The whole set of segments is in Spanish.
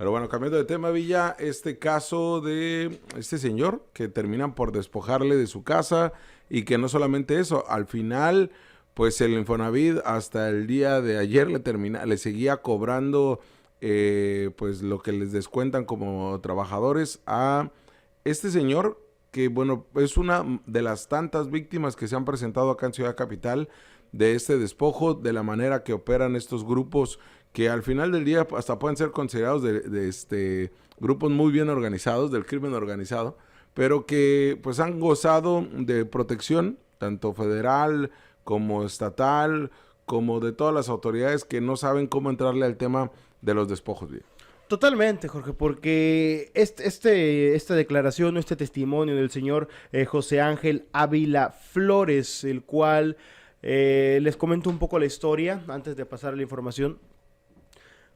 Pero bueno, cambiando de tema, Villa, este caso de este señor que terminan por despojarle de su casa y que no solamente eso, al final, pues el Infonavit hasta el día de ayer le seguía cobrando pues lo que les descuentan como trabajadores a este señor que, bueno, es una de las tantas víctimas que se han presentado acá en Ciudad Capital de este despojo, de la manera que operan estos grupos que al final del día hasta pueden ser considerados de grupos muy bien organizados, del crimen organizado, pero que pues han gozado de protección, tanto federal como estatal, como de todas las autoridades que no saben cómo entrarle al tema de los despojos. Bien. Totalmente, Jorge, porque esta declaración, este testimonio del señor José Ángel Ávila Flores, el cual les comento un poco la historia antes de pasar a la información.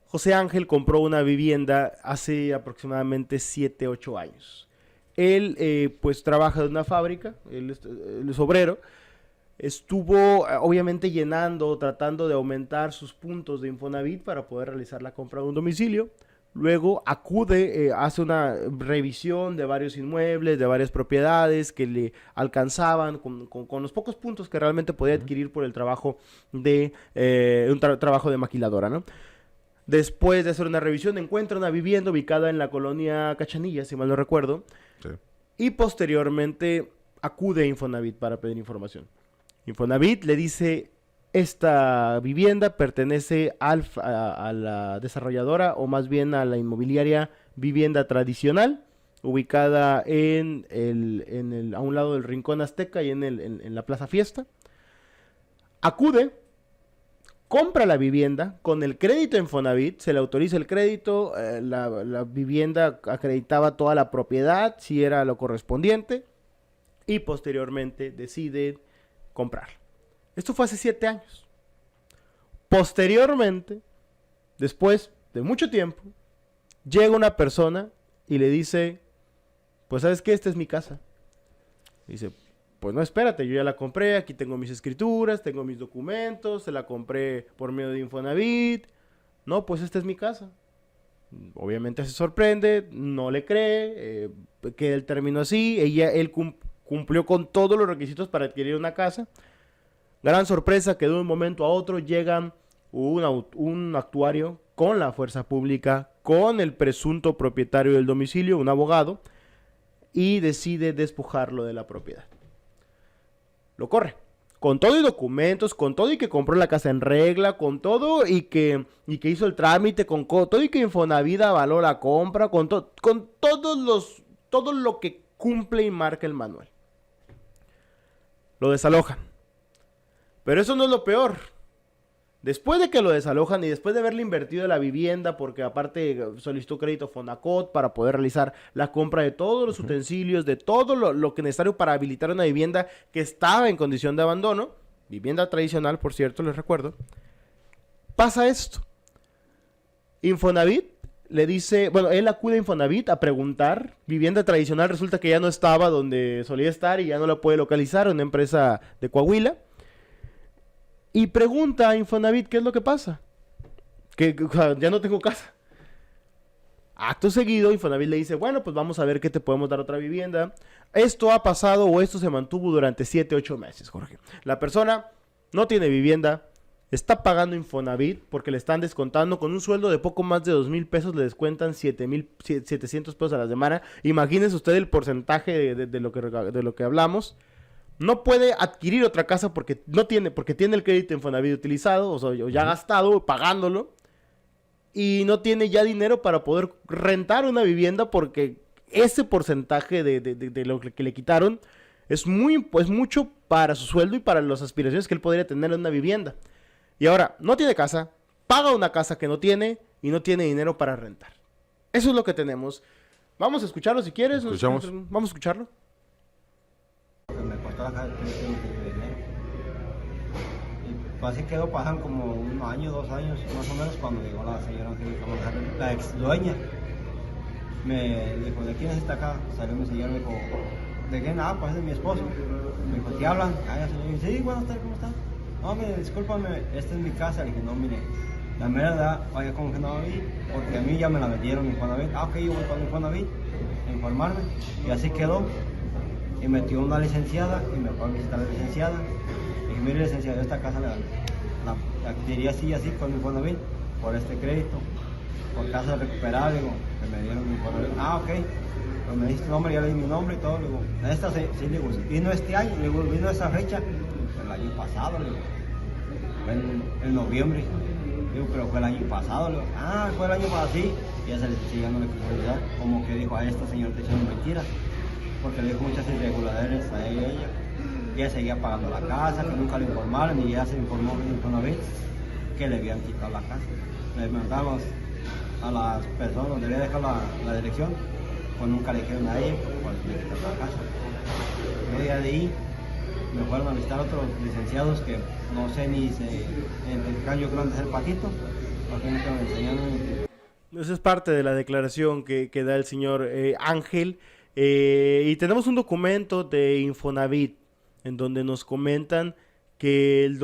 José Ángel compró una vivienda hace aproximadamente 7, 8 años. Él pues trabaja en una fábrica, él es obrero. Estuvo obviamente tratando de aumentar sus puntos de Infonavit para poder realizar la compra de un domicilio. Luego acude, hace una revisión de varios inmuebles, de varias propiedades que le alcanzaban con los pocos puntos que realmente podía adquirir por el trabajo de trabajo de maquiladora, ¿no? Después de hacer una revisión, encuentra una vivienda ubicada en la colonia Cachanilla, si mal no recuerdo, sí. Y posteriormente acude a Infonavit para pedir información. Infonavit le dice: esta vivienda pertenece a la desarrolladora, o más bien a la inmobiliaria Vivienda Tradicional, ubicada a un lado del Rincón Azteca y en la Plaza Fiesta. Acude, compra la vivienda con el crédito Infonavit, se le autoriza el crédito, la vivienda acreditaba toda la propiedad, si era lo correspondiente, y posteriormente decide comprar. Esto fue hace 7 años. Posteriormente, después de mucho tiempo, llega una persona y le dice: pues ¿sabes qué? Esta es mi casa. Dice: pues no, espérate, yo ya la compré, aquí tengo mis escrituras, tengo mis documentos, se la compré por medio de Infonavit. No, pues esta es mi casa. Obviamente se sorprende, no le cree, que él terminó así, él cumplió con todos los requisitos para adquirir una casa. Gran sorpresa que de un momento a otro llega un actuario con la fuerza pública, con el presunto propietario del domicilio, un abogado, y decide despojarlo de la propiedad. Lo corre, con todo y documentos, con todo y que compró la casa en regla, con todo y que hizo el trámite, con todo y que Infonavit avaló la compra, con todo lo que cumple y marca el manual. Lo desalojan. Pero eso no es lo peor. Después de que lo desalojan y después de haberle invertido en la vivienda, porque aparte solicitó crédito Fonacot para poder realizar la compra de todos los utensilios, de todo lo que necesario para habilitar una vivienda que estaba en condición de abandono, vivienda tradicional, por cierto, les recuerdo, pasa esto. Infonavit le dice, bueno, él acude a Infonavit a preguntar, vivienda tradicional, resulta que ya no estaba donde solía estar y ya no la puede localizar, una empresa de Coahuila. Y pregunta a Infonavit qué es lo que pasa. Que ya no tengo casa. Acto seguido, Infonavit le dice: bueno, pues vamos a ver qué te podemos dar otra vivienda. Esto ha pasado o esto se mantuvo durante 7, 8 meses, Jorge. La persona no tiene vivienda, está pagando Infonavit porque le están descontando con un sueldo de poco más de 2,000 pesos, le descuentan 7,700 pesos a la semana. Imagínense usted el porcentaje de lo que hablamos. No puede adquirir otra casa porque tiene el crédito Infonavit utilizado, o ya gastado, pagándolo, y no tiene ya dinero para poder rentar una vivienda porque ese porcentaje de lo que le quitaron es mucho para su sueldo y para las aspiraciones que él podría tener en una vivienda. Y ahora no tiene casa, paga una casa que no tiene y no tiene dinero para rentar. Eso es lo que tenemos. Vamos a escucharlo si quieres. Escuchamos. Vamos a escucharlo. Me costó bajar el dinero. Y así quedó, pasan como 1 año, 2 años más o menos, cuando llegó la señora, la ex dueña. Me dijo: ¿de quién es esta acá? Salió mi señor, me dijo: ¿de qué? Nada, pues es de mi esposo. Me dijo: ¿te hablan? Ah, señor. Sí, buenas tardes, ¿cómo están? No, mire, discúlpame, esta es mi casa. Le dije: no, mire, La mera edad, vaya con Infonavit, porque a mí ya me la vendieron Infonavit. Ah, ok, yo voy con Infonavit a informarme. Y así quedó. Y metió una licenciada y me fue a visitar la licenciada. Y dije, mire licenciada, esta casa la adquirí así y así con Infonavit por este crédito. Por casa recuperable, digo, que me dieron Infonavit. Ah, ok. Pues me diste tu nombre, ya le di mi nombre y todo. Le digo, esta sí, le digo, vino este año, le digo, vino esa fecha, el año pasado, le digo, en noviembre. Digo, pero fue el año pasado, le digo, ah, fue el año pasado, sí. Y esa licencia no le quiso ayudar, como que dijo, a esta señora te echando mentiras, porque le dijo muchas irregularidades a ella. Y ella seguía pagando la casa, que nunca le informaron, y ya se informó una vez que le habían quitado la casa. Le mandamos a las personas donde había dejado la dirección, pues nunca le dijeron a ella, pues le quitaron la casa. Luego ya de ahí me fueron a visitar otros licenciados que no sé ni se identifican, yo creo que es el Patito, porque nunca me enseñaron. Esa es parte de la declaración que da el señor Ángel. Y tenemos un documento de Infonavit en donde nos comentan que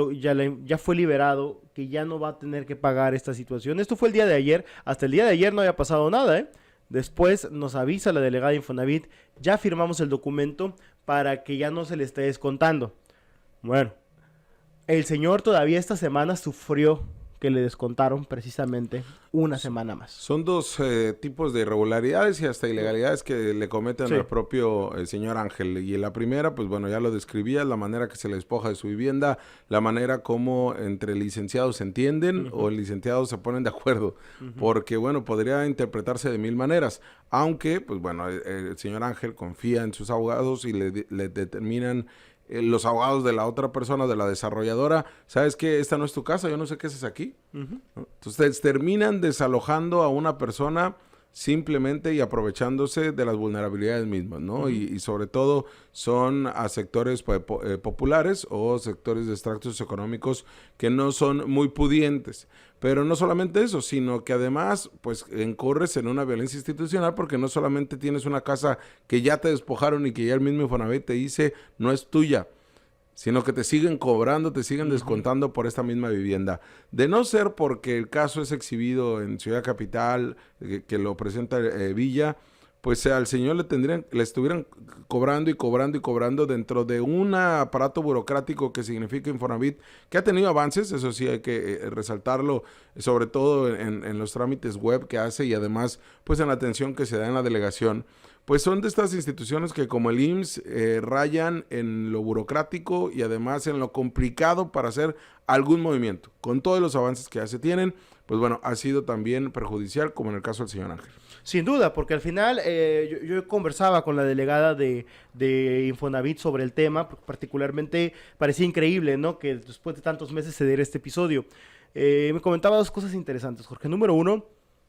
ya fue liberado, que ya no va a tener que pagar esta situación. Esto fue el día de ayer. Hasta el día de ayer no había pasado nada, ¿eh? Después nos avisa la delegada de Infonavit, ya firmamos el documento para que ya no se le esté descontando. Bueno, el señor todavía esta semana sufrió que le descontaron precisamente una semana más. Son dos tipos de irregularidades y hasta ilegalidades que le cometen Sí. al propio señor Ángel. Y la primera, pues bueno, ya lo describía, la manera que se le despoja de su vivienda, la manera como entre licenciados se entienden o licenciados se ponen de acuerdo. Porque, bueno, podría interpretarse de mil maneras. Aunque, pues bueno, el señor Ángel confía en sus abogados y le determinan los abogados de la otra persona, de la desarrolladora, ¿sabes qué? Esta no es tu casa, yo no sé qué haces aquí. ¿No? Entonces terminan desalojando a una persona simplemente y aprovechándose de las vulnerabilidades mismas, ¿no? Y sobre todo son a sectores populares o sectores de extractos económicos que no son muy pudientes. Pero no solamente eso, sino que además, pues, incurres en una violencia institucional porque no solamente tienes una casa que ya te despojaron y que ya el mismo Infonavit te dice no es tuya, sino que te siguen cobrando, te siguen descontando por esta misma vivienda. De no ser porque el caso es exhibido en Ciudad Capital, que lo presenta Villa, pues al señor le estuvieran cobrando y cobrando y cobrando dentro de un aparato burocrático que significa Infonavit, que ha tenido avances, eso sí hay que resaltarlo, sobre todo en los trámites web que hace y además pues en la atención que se da en la delegación. Pues son de estas instituciones que como el IMSS rayan en lo burocrático y además en lo complicado para hacer algún movimiento. Con todos los avances que ya se tienen, pues bueno, ha sido también perjudicial como en el caso del señor Ángel. Sin duda, porque al final yo conversaba con la delegada de Infonavit sobre el tema, particularmente parecía increíble, ¿no? Que después de tantos meses se diera este episodio. Me comentaba dos cosas interesantes, Jorge. Número uno,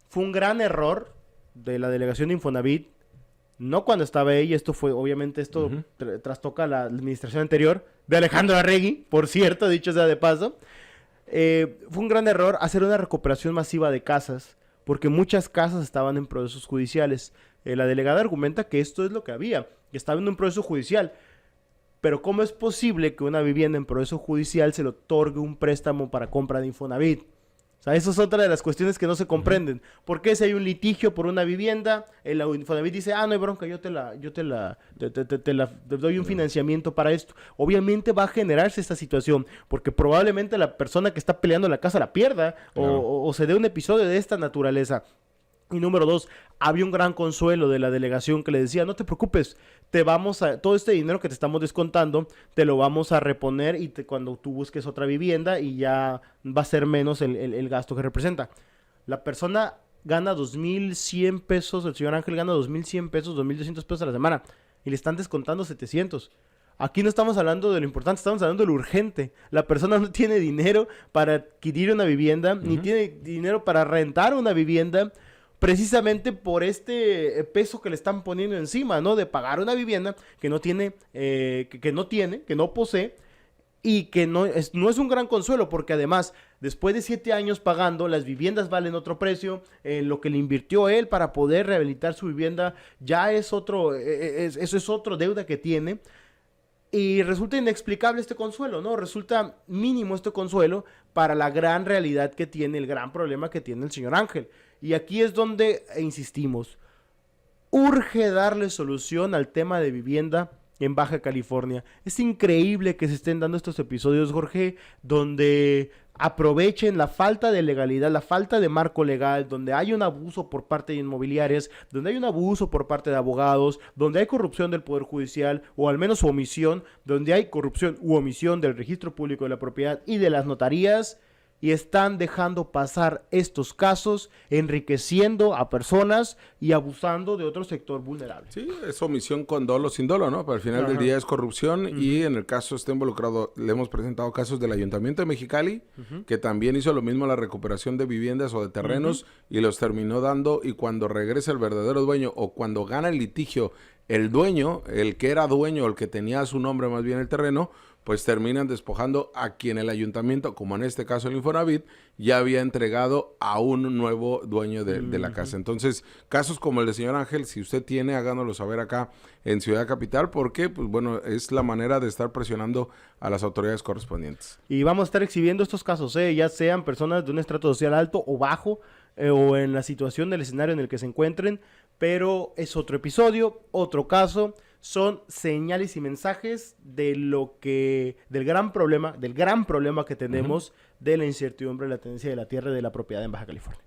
fue un gran error de la delegación de Infonavit, no cuando estaba ella, obviamente trastoca la administración anterior de Alejandro Arregui, por cierto, dicho sea de paso. Fue un gran error hacer una recuperación masiva de casas, porque muchas casas estaban en procesos judiciales. La delegada argumenta que esto es lo que había, que estaba en un proceso judicial. Pero ¿cómo es posible que una vivienda en proceso judicial se le otorgue un préstamo para compra de Infonavit? O sea, eso es otra de las cuestiones que no se comprenden. ¿Por qué si hay un litigio por una vivienda, el Infonavit dice, no hay bronca, yo te doy un financiamiento para esto? Obviamente va a generarse esta situación, porque probablemente la persona que está peleando la casa la pierda, claro, o se dé un episodio de esta naturaleza. Y número dos, había un gran consuelo de la delegación que le decía, no te preocupes, todo este dinero que te estamos descontando, te lo vamos a reponer y cuando tú busques otra vivienda y ya va a ser menos el gasto que representa. La persona gana 2,100 pesos, el señor Ángel gana 2,100 pesos, 2,200 pesos a la semana y le están descontando 700. Aquí no estamos hablando de lo importante, estamos hablando de lo urgente. La persona no tiene dinero para adquirir una vivienda, ni tiene dinero para rentar una vivienda, precisamente por este peso que le están poniendo encima, ¿no? De pagar una vivienda que no tiene, que no posee, y que no es un gran consuelo, porque además, después de 7 años pagando, las viviendas valen otro precio, lo que le invirtió él para poder rehabilitar su vivienda, ya es otro, eso es otra deuda que tiene. Y resulta inexplicable este consuelo, ¿no? Resulta mínimo este consuelo para la gran realidad que tiene, el gran problema que tiene el señor Ángel. Y aquí es donde insistimos. Urge darle solución al tema de vivienda en Baja California. Es increíble que se estén dando estos episodios, Jorge, donde aprovechen la falta de legalidad, la falta de marco legal, donde hay un abuso por parte de inmobiliarias, donde hay un abuso por parte de abogados, donde hay corrupción del Poder Judicial, o al menos su omisión, donde hay corrupción u omisión del Registro Público de la Propiedad y de las notarías, y están dejando pasar estos casos, enriqueciendo a personas y abusando de otro sector vulnerable. Sí, es omisión con dolo sin dolo, ¿no? Pero al final del día es corrupción y en el caso está involucrado, le hemos presentado casos del Ayuntamiento de Mexicali, que también hizo lo mismo la recuperación de viviendas o de terrenos y los terminó dando, y cuando regresa el verdadero dueño o cuando gana el litigio el dueño, el que era dueño, el que tenía a su nombre más bien el terreno, pues terminan despojando a quien el ayuntamiento, como en este caso el Infonavit, ya había entregado a un nuevo dueño de la casa. Entonces, casos como el del señor Ángel, si usted tiene, háganoslo saber acá en Ciudad Capital, porque, pues bueno, es la manera de estar presionando a las autoridades correspondientes. Y vamos a estar exhibiendo estos casos, ya sean personas de un estrato social alto o bajo, o en la situación del escenario en el que se encuentren, pero es otro episodio, otro caso. Son señales y mensajes de del gran problema que tenemos de la incertidumbre, la tenencia de la tierra y de la propiedad en Baja California.